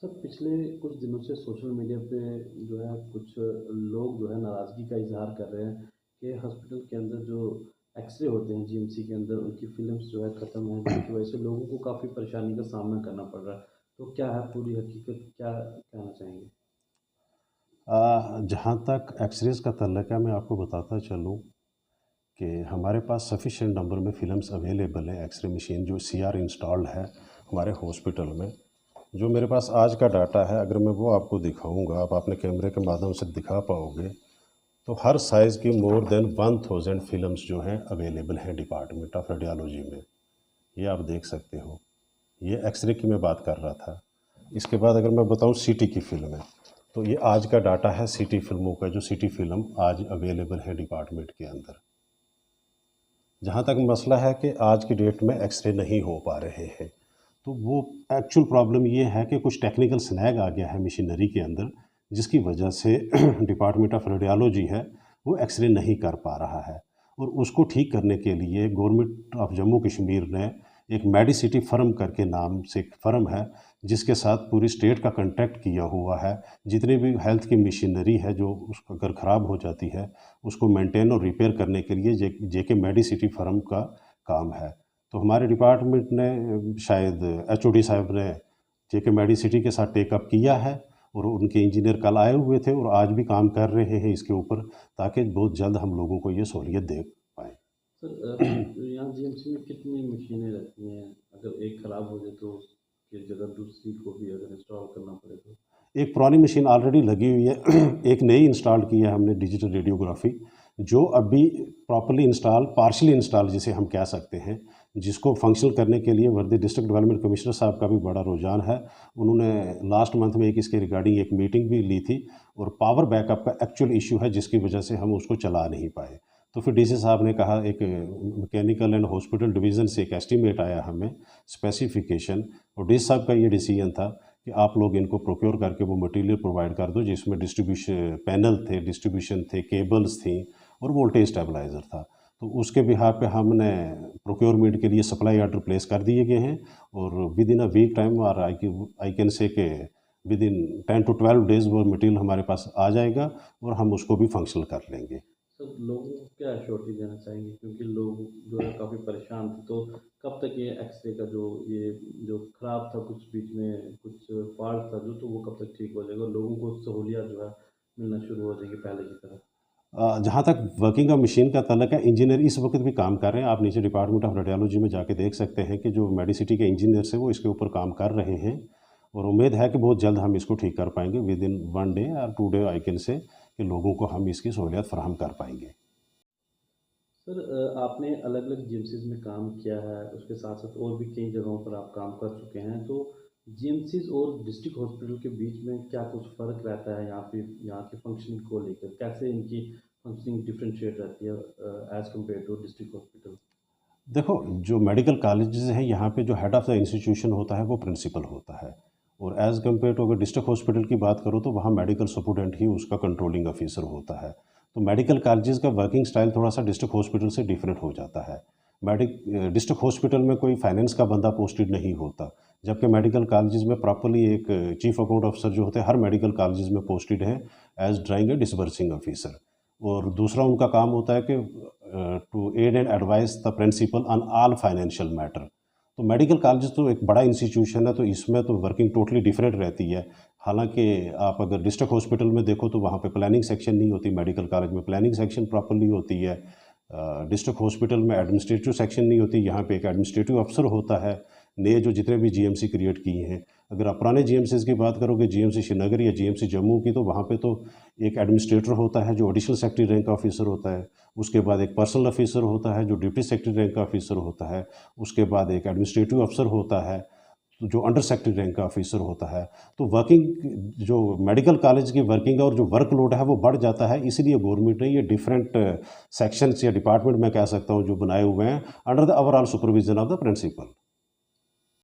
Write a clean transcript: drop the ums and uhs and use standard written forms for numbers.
Sir पिछले कुछ दिनों से सोशल मीडिया पे जो है कुछ लोग जो है नाराज़गी का इज़हार कर रहे हैं कि हॉस्पिटल के अंदर जो एक्स-रे होते हैं जीएमसी के अंदर उनकी फ़िल्म्स जो है ख़त्म है जिसकी वजह से लोगों को काफ़ी परेशानी का सामना करना पड़ रहा है। तो क्या है पूरी हकीकत क्या कहना चाहेंगे? जहाँ तक एक्स-रेज़ का तल्लुक है, मैं आपको बताता चलूँ कि हमारे पास सफिशिएंट नंबर में फ़िल्म्स अवेलेबल है। एक्स-रे मशीन जो सीआर इंस्टॉल्ड है हमारे हॉस्पिटल में। जो मेरे पास आज का डाटा है, अगर मैं वो आपको दिखाऊँगा, आप अपने कैमरे के माध्यम से दिखा पाओगे, तो हर साइज़ की मोर देन 1000 फ़िल्म्स जो हैं अवेलेबल हैं डिपार्टमेंट ऑफ रेडियोलॉजी में। ये आप देख सकते हो। ये एक्स-रे की मैं बात कर रहा था। इसके बाद अगर मैं बताऊँ सीटी की फ़िल्में, तो ये आज का डाटा है सीटी फ़िल्मों का, जो सीटी फ़िल्म आज अवेलेबल है डिपार्टमेंट के अंदर। जहाँ तक मसला है कि आज की डेट में एक्स-रे नहीं हो पा रहे हैं, तो वो एक्चुअल प्रॉब्लम ये है कि कुछ टेक्निकल स्नैग आ गया है मशीनरी के अंदर, जिसकी वजह से डिपार्टमेंट ऑफ रेडियोलॉजी है, वो एक्स-रे नहीं कर पा रहा है। और उसको ठीक करने के लिए गवर्नमेंट ऑफ जम्मू कश्मीर ने एक मेडिसिटी फ़र्म करके नाम से एक फ़र्म है, जिसके साथ पूरी स्टेट का कॉन्ट्रैक्ट किया हुआ है। जितनी भी हेल्थ की मशीनरी है जो अगर ख़राब हो जाती है, उसको मेंटेन और रिपेयर करने के लिए जेके मेडिसिटी फ़र्म का काम है। तो हमारे डिपार्टमेंट ने शायद एचओडी साहब ने जेके मेडिसिटी के साथ टेकअप किया है, और उनके इंजीनियर कल आए हुए थे और आज भी काम कर रहे हैं इसके ऊपर, ताकि बहुत जल्द हम लोगों को ये सहूलियत दे पाएँ। सर यहाँ जीएमसी में कितनी मशीनें रहती हैं? अगर एक ख़राब हो जाए तो उसकी जगह दूसरी को भी अगर इंस्टॉल करना पड़े तो? एक पुरानी मशीन ऑलरेडी लगी हुई है। एक नई इंस्टॉल की है हमने डिजिटल रेडियोग्राफी, जो अभी प्रॉपर्ली इंस्टॉल पार्शियली इंस्टॉल जिसे हम कह सकते हैं, जिसको फंक्शनल करने के लिए वर्दी डिस्ट्रिक्ट डेवलपमेंट कमिश्नर साहब का भी बड़ा रुझान है। उन्होंने लास्ट मंथ में एक इसके रिगार्डिंग एक मीटिंग भी ली थी, और पावर बैकअप का एक्चुअल इशू है जिसकी वजह से हम उसको चला नहीं पाए। तो फिर डीसी साहब ने कहा, एक मैकेनिकल एंड हॉस्पिटल डिवीज़न से एक एस्टीमेट आया हमें स्पेसिफिकेशन, और डीसी साहब का ये डिसीजन था कि आप लोग इनको प्रोक्योर करके वो मटेरियल प्रोवाइड कर दो, जिसमें डिस्ट्रीब्यूशन पैनल थे, डिस्ट्रीब्यूशन थे, केबल्स थी, और वोल्टेज स्टेबलाइज़र था। तो उसके बिहाफ़ पे हमने प्रोक्योरमेंट के लिए सप्लाई ऑर्डर प्लेस कर दिए गए हैं, और within a week time, और आई कैन से के विद इन 10 टू 12 डेज़ वो मटेरियल हमारे पास आ जाएगा, और हम उसको भी फंक्शनल कर लेंगे। सर लोगों को क्या एश्योरिटी देना चाहेंगे? क्योंकि लोग जो है काफ़ी परेशान थे, तो कब तक ये एक्स-रे का ये जो खराब था कुछ बीच में कुछ फ़ॉल्ट था जो, तो वो कब तक ठीक हो जाएगा और लोगों को सहूलियत जो है मिलना शुरू हो जाएगी पहले की तरह? जहाँ तक वर्किंग ऑफ मशीन का तल्लक है, इंजीनियर इस वक्त भी काम कर रहे हैं। आप नीचे डिपार्टमेंट ऑफ रेडियोलॉजी में जाके देख सकते हैं कि जो मेडिसिटी के इंजीनियर्स हैं वो इसके ऊपर काम कर रहे हैं, और उम्मीद है कि बहुत जल्द हम इसको ठीक कर पाएंगे। विद इन 1 डे और 2 डे आई कैन से कि लोगों को हम इसकी सहूलियत फराहम कर पाएंगे। सर आपने अलग-अलग जीएमसीज़ में काम किया है, उसके साथ-साथ और भी कई जगहों पर आप काम कर चुके हैं, तो जीएमसीज़ और डिस्ट्रिक्ट हॉस्पिटल के बीच में क्या कुछ फ़र्क रहता है यहाँ पे, यहाँ की फंक्शनिंग को लेकर? कैसे इनकी फंक्शनिंग डिफरेंशिएट रहती है as compare to district hospital? देखो, जो मेडिकल कॉलेजेस हैं यहाँ पे जो हेड ऑफ़ द इंस्टीट्यूशन होता है वो प्रिंसिपल होता है, और एज़ कम्पेयर टू अगर डिस्ट्रिक्ट हॉस्पिटल की बात करो तो वहाँ मेडिकल सुपरटेंडेंट ही उसका कंट्रोलिंग ऑफिसर होता है। तो मेडिकल कॉलेजेस का वर्किंग स्टाइल थोड़ा सा डिस्ट्रिक्ट हॉस्पिटल से डिफरेंट हो जाता है। डिस्ट्रिक्ट हॉस्पिटल में कोई फाइनेंस का बंदा पोस्टेड नहीं होता, जबकि मेडिकल कॉलेजेस में प्रॉपर्ली एक चीफ अकाउंट ऑफिसर जो होते हैं हर मेडिकल कॉलेजेस में पोस्टेड हैं as drawing a disbursing officer. और दूसरा उनका काम होता है कि to aid and advise the principal on all financial matter. तो मेडिकल कॉलेज तो एक बड़ा इंस्टीट्यूशन है, तो इसमें तो वर्किंग टोटली डिफरेंट रहती है। हालांकि आप अगर डिस्ट्रिक्ट हॉस्पिटल में देखो तो वहाँ पे प्लानिंग सेक्शन नहीं होती, मेडिकल कॉलेज में प्लानिंग सेक्शन प्रॉपर्ली होती है। डिस्ट्रिक्ट हॉस्पिटल में एडमिनिस्ट्रेटिव सेक्शन नहीं होती, यहाँ पे एक एडमिनिस्ट्रेटिव अफसर होता है। नए जो जितने भी जीएमसी क्रिएट किए हैं, अगर आप पुराने जीएमसीज़ की बात करोगे, जीएमसी श्रीनगर या जीएमसी जम्मू की, तो वहाँ पे तो एक एडमिनिस्ट्रेटर होता है जो एडिशनल सेक्रेटरी रैंक का ऑफिसर होता है। उसके बाद एक पर्सनल ऑफिसर होता है जो डिप्टी सेक्रेटरी रैंक का ऑफिसर होता है। उसके बाद एक एडमिनिस्ट्रेटिव अफसर होता है तो जो अंडर सेक्रेटरी रैंक का ऑफिसर होता है। तो वर्किंग जो मेडिकल कॉलेज की वर्किंग है और जो वर्कलोड है वो बढ़ जाता है, इसलिए गवर्नमेंट ने ये डिफरेंट सेक्शंस या डिपार्टमेंट मैं कह सकता हूँ जो बनाए हुए हैं under the overall supervision of the principal.